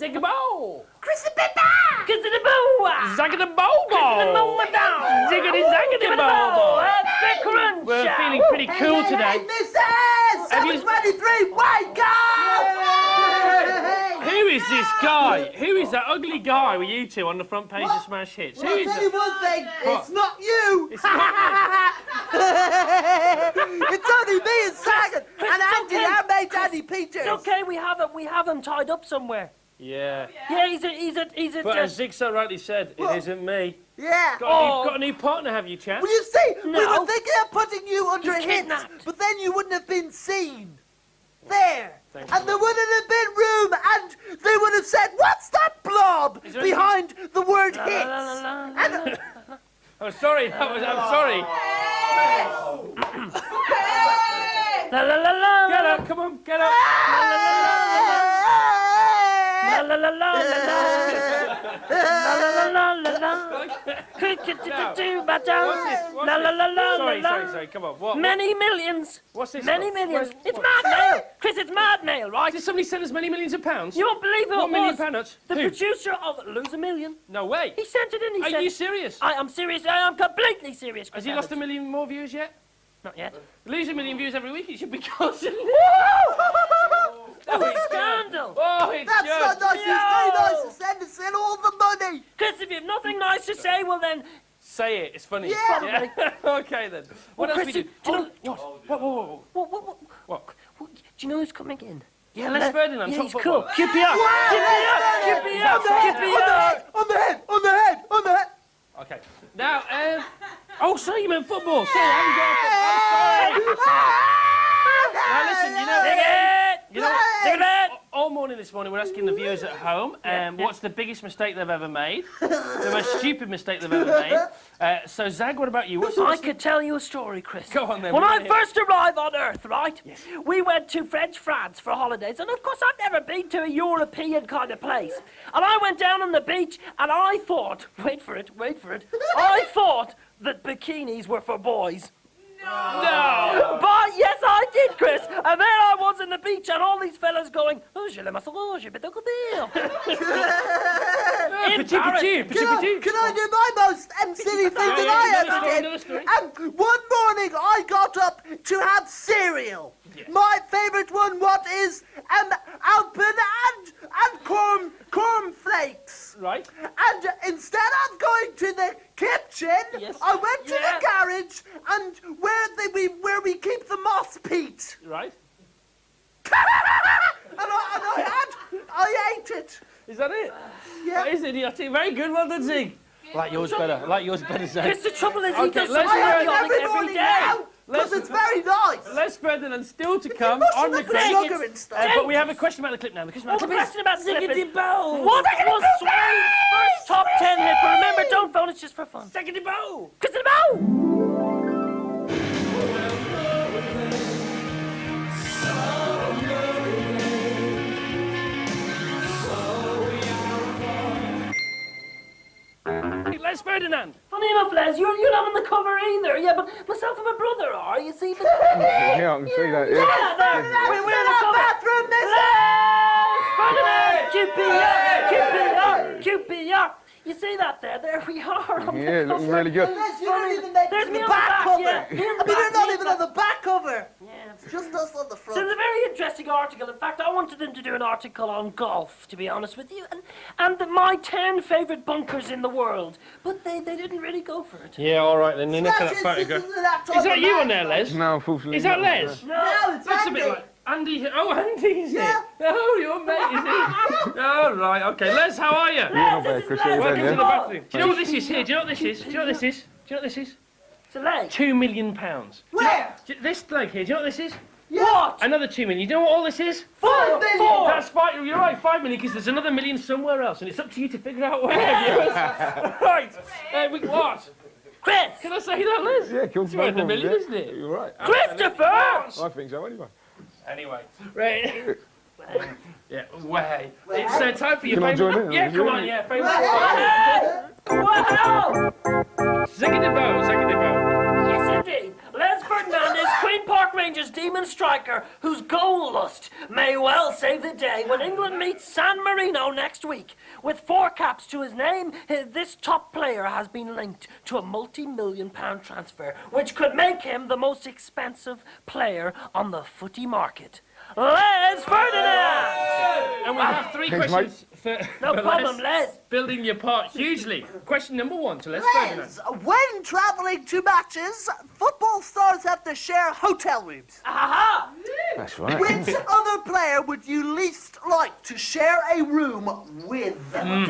Zig-a-bow. Chris the Pepper! Kiss-a-da-boo! Zag-a-da-bow-bow. Ziggity-zaggity-bow-bow. We're feeling pretty cool today. Missus! 723, wake up! Who is this guy? Who is that ugly guy with you two on the front page of Smash Hits? Well, I'll tell you one thing, it's not you! It's not It's only me and Sagan and Andy, our mate Andy Peters. It's okay, we have him tied up somewhere. Yeah. Yeah, he's a But as Zig so rightly said, it isn't me. Yeah. Got a new partner, have you, Chad? Well, you see, we No. were thinking of putting you under He's hits, kidnapped. but then you wouldn't have been seen. There. Thank And there wouldn't have been room, and they would have said, what's that blob there behind the word La, hits? la, la, la, la. And, I'm sorry, I'm sorry. La la la la. Get up, come on, get up. La la la la la la. La la la la la la. La la la la la la. Sorry, come on. What? Many millions. What's this? Many one? millions. Where's- It's what? mad mail. Chris, it's mad mail, right? Did somebody send us many millions of pounds? You won't believe who it 1 million was. pounds? The Who? producer of Lose a Million. No way. He sent it in. He Are said, you serious? I am serious. I am completely serious. Has Chris he lost a Evans. million more views yet? Not yet. Lose a million views every week, it should be constant. What a scandal. Oh, it's That's good. not nice. It's very nice to send us in all the money. Chris, if you have nothing nice to say, well then, Say it, it's funny. Yeah. Okay then. What else Chris, we do? do you know- What? Whoa. What? do you know who's coming in? Yeah, Les Ferdinand, Yeah, top he's footballer. cool. Keep me up. Keep me up. Keep me up. Keep me up. On the head. Okay. Now, oh, sorry, you meant football. Sorry, I haven't got football. I'm sorry. Now listen, you know, all morning this morning we're asking the viewers at home what's the biggest mistake they've ever made, the most stupid mistake they've ever made. So Zag, what about you? I could tell you a story, Chris. Go on then. When we I wanna hear it. first arrived on Earth, right, we went to French France for holidays, and of course I'd never been to a European kind of place. And I went down on the beach, and I thought, wait for it, I thought that bikinis were for boys. No. But yes, I did, Chris. And there I was in the beach, and all these fellas going, oh, je l'aime so, je peux Petit. Can I do my most silly thing that I ever Another story. did? And one morning I got up to have cereal. Yes. My favourite one, what is Alpen and cornflakes. Right. And instead of going to the kitchen, Yes. I went to Yeah. the garage and where we keep the moss peat. Right. And I ate it. Is that it? Yeah. That is idiotic. Very good. Well done, Zig. Like yours better, Zag. Chris, the trouble is, he Okay, does let's something hear it. idiotic Every every morning day. now, because it's very nice. Les Ferdinand still to come must on the have clip. sugar and stuff. But we have a question about the clip now. The question about Oh, the the clip question about Ziggity slippers. bow. What was Swain's first top 10 hit? But remember, don't phone, it's just for fun. Ziggity bow. Chris the Bow! Les Ferdinand. Funny enough, Les, you're not on the cover either. Yeah, but myself and my brother are. You see, but Yeah, I can see that, yeah. yeah, there. We're on the cover. Bathroom, Ferdinand, QPR. You see that there? There we are. On the Yeah, looking cover. really good. Les, you don't even make There's it me to on the the back back, cover. yeah. Me on the I mean, back, you're not me even on on the back cover. Yeah. Just us on the front. So it's a very interesting article. In fact, I wanted them to do an article on golf, to be honest with you, and my 10 favourite bunkers in the world. But they didn't really go for it. Yeah, all right then. Look at that photograph. Is that you on there, Les? No, unfortunately. Is that not. Les? No, it's Looks a Andy. bit like Andy. Oh, Andy, is Yeah. it? Oh, your mate, is he? Oh, right. Okay, Les, how are you? Yeah, not bad, Chris. Yeah, Welcome to the yeah. bathroom. Do you know what this is here? Do you know what this is? Do you know what this is? Do you know what this is? It's a leg. £2 million. Where? This leg here, do you know what this is? What? Another 2 million. Do you know what all this is? 5 million. That's 5. You're right, 5 million, because there's another million somewhere else, and it's up to you to figure out where. Yes. Right. What? Chris! Can I say that, Liz? Yeah, cool. It's worth a million, yeah. isn't it? You're right. Christopher! I think so, anyway. Anyway, right. Yeah, way. It's time for your Can I favourite. join in? Yeah, come on, yeah, favourite. Wow! Ziggity bow, ziggity bow. Yes, indeed. Les Ferdinand is Queen Park Rangers demon striker whose goal lust may well save the day when England meets San Marino next week. With 4 caps to his name, this top player has been linked to a multi-million-pound transfer, which could make him the most expensive player on the footy market. Les Ferdinand! And we have 3 Thanks, questions for No for problem, Les. Building your part hugely. Question number 1 to Les Ferdinand. Les, when travelling to matches, football stars have to share hotel rooms. Aha! That's right. Which other player would you least like to share a room with? I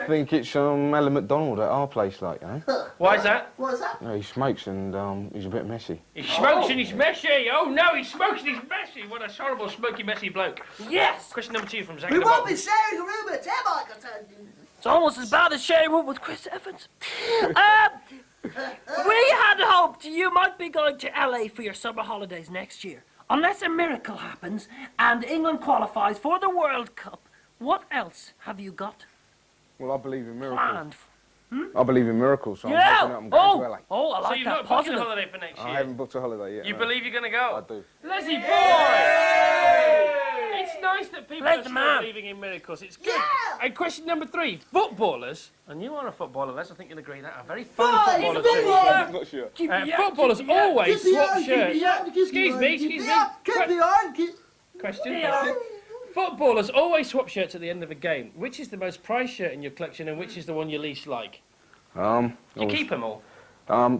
think it's Alan McDonald at our place, like, you know. Why is that? What is that? No, he smokes and he's a bit messy. He smokes and he's messy. Oh no, he smokes and he's messy. What a horrible, smoky, messy bloke. Yes! Question number 2 from Zach. We won't be sharing a room with him, I can tell you. It's almost as bad as sharing one with Chris Evans. We had hoped you might be going to LA for your summer holidays next year. Unless a miracle happens and England qualifies for the World Cup, what else have you got Well, I believe in miracles. planned? I believe in miracles, so I'm Yeah! hoping I'm going to LA. Oh, I So like you've that. not booked a Positive. holiday for next year? I haven't booked a holiday yet. You no. believe you're going to go? I do. Leslie boy! It's nice that people Bless are the still man. believing in miracles. It's good. Yeah! And question number 3. Footballers, and you are a footballer, Les, I think you'll agree that, are very fun Boy, footballers. he's a big too. one. I'm not sure. Footballers always swap shirts. Excuse me. Keep me on. Question. Footballers always swap shirts at the end of a game. Which is the most prized shirt in your collection and which is the one you least like? You keep them all?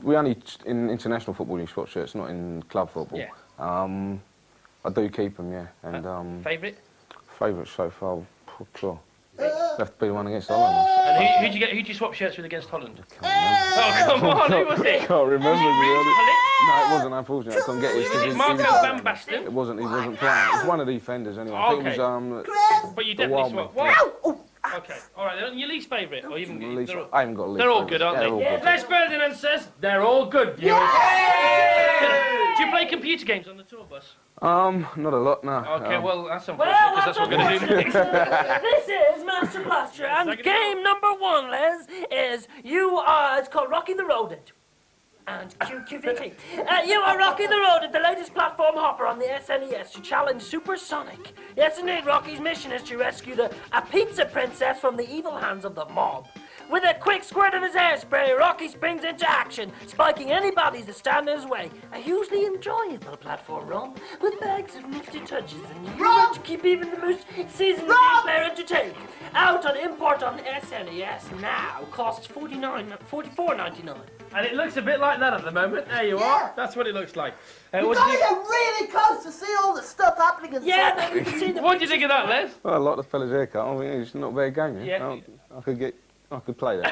We only, in international football, you swap shirts, not in club football. Yeah. I do keep them, yeah. And Favourite? favourite so far, sure. Have to be the one against Holland. And who'd you swap shirts with against Holland? Oh, come on, who was it? I can't remember. No, it wasn't, unfortunately. I couldn't get it. 'cause Was it he Marco was- Van Basten? He wasn't playing. It was one of the defenders anyway. I think it was, But you the definitely wild swap. man. What? Okay, all right. Then your least favourite, or even Least- they're all, I haven't got a least they're all favourite. good, aren't They're they? all good. Les Ferdinand says they're all good. Viewers. Do you play computer games on the tour bus? Not a lot, no. Okay, well that's unfortunate Well, because that's what we're going to do next. This is Master Blaster, and game number 1, Les, is it's called Rocky the Rodent. And QQVT. You are Rocky the Rodent, the latest platform hopper on the SNES to challenge Supersonic. Yes, indeed, Rocky's mission is to rescue a pizza princess from the evil hands of the mob. With a quick squirt of his hairspray, Rocky springs into action, spiking anybody that stand in his way. A hugely enjoyable platform run with bags of nifty touches and you want to keep even the most seasoned player entertained. Out on import on the SNES now, costs $44.99. And it looks a bit like that at the moment. There you Yeah. are. That's what it looks like. You What gotta did you get really close to see all the stuff happening inside. Yeah, you can see the what did you think of that, Les? Well, I like the fella's haircut. I think it's not a bad game, yeah. Yeah. I could play that,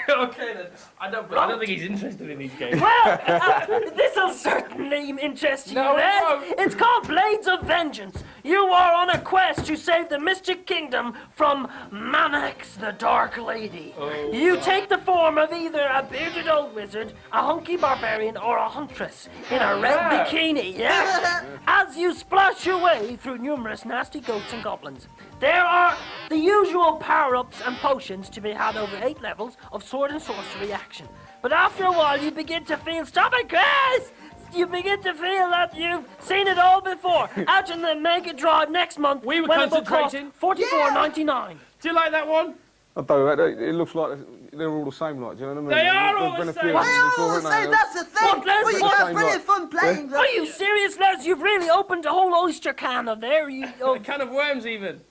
yeah. Okay then. I don't think he's interested in these games. Well, this'll certainly interest you, No, it Les. won't. It's called Blades of Vengeance. You are on a quest to save the Mystic Kingdom from Manax, the Dark Lady. Oh, You take the form of either a bearded old wizard, a hunky barbarian, or a huntress in a red Yeah. bikini, yeah? As you splash your way through numerous nasty ghosts and goblins. There are the usual power-ups and potions to be had over 8 levels of sword and sorcery action. But after a while you begin to feel, stop it, Chris! You begin to feel that you've seen it all before. Out in the Mega Drive next month, We were when it will cost concentrating. $44.99. Do you like that one? I don't know, it looks like they're all the same, like, do you know what I mean? They are all There's been the a few same. of them They're all before, the haven't same, they? that's the thing. What, Les? Well, you What? have plenty of fun playing them. Are you serious, Les? You've really opened a whole oyster can of there. A can of worms even.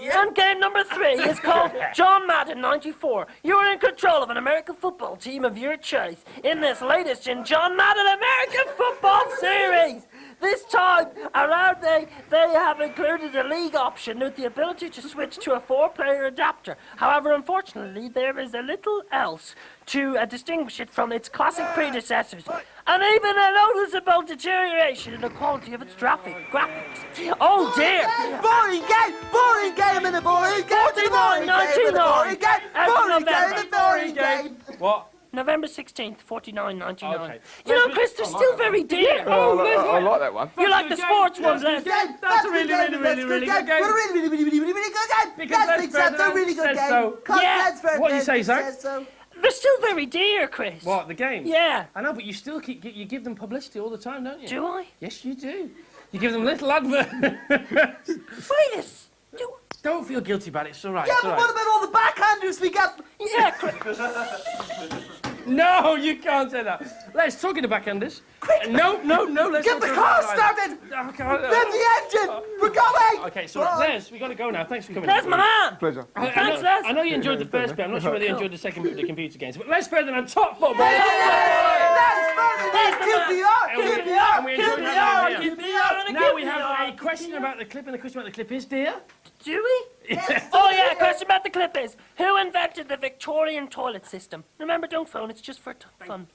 And game number 3 is called John Madden 94. You're in control of an American football team of your choice in this latest in John Madden American Football Series. This time around, they have included a league option with the ability to switch to a 4-player adapter. However, unfortunately, there is a little else to distinguish it from its classic predecessors, and even a noticeable deterioration in the quality of its graphics. Oh dear! Boring game in a boring game. Boring game. What? November 16th, $49.99. Okay. You know, Chris, they're still very dear. Oh, I like that one. You like the sports ones, Les? That's a really good game. Really good game. Because Les thinks that's a really good says game. so. Because Yeah. Les Ferdinand What you say, Zach? says so. They're still very dear, Chris. What, the games? Yeah. I know, but you still you give them publicity all the time, don't you? Do I? Yes, you do. You give them little adverts. Wait a s... Don't feel guilty about it. It's all right. Yeah, it's but all what right. about all the backhanders we get? Yeah, Chris. No, you can't say that. Let's talk in the backhanders. Quick! No, let's Get not the talk car about that. started! Okay, Rev the engine! We're going! Okay, so Les, we got to go now. Thanks for coming. There's my man. Pleasure. Thanks, Les. I know you enjoyed the first bit. I'm not sure whether you enjoyed the second bit of the computer games. But Les Ferdinand, top football. That's QPR! And we enjoyed having him here. QPR. Now we have a question about the clip, and the question about the clip is, dear. Do we? Oh yeah, question about the clip is, who invented the Victorian toilet system? Remember, don't phone, it's just for fun.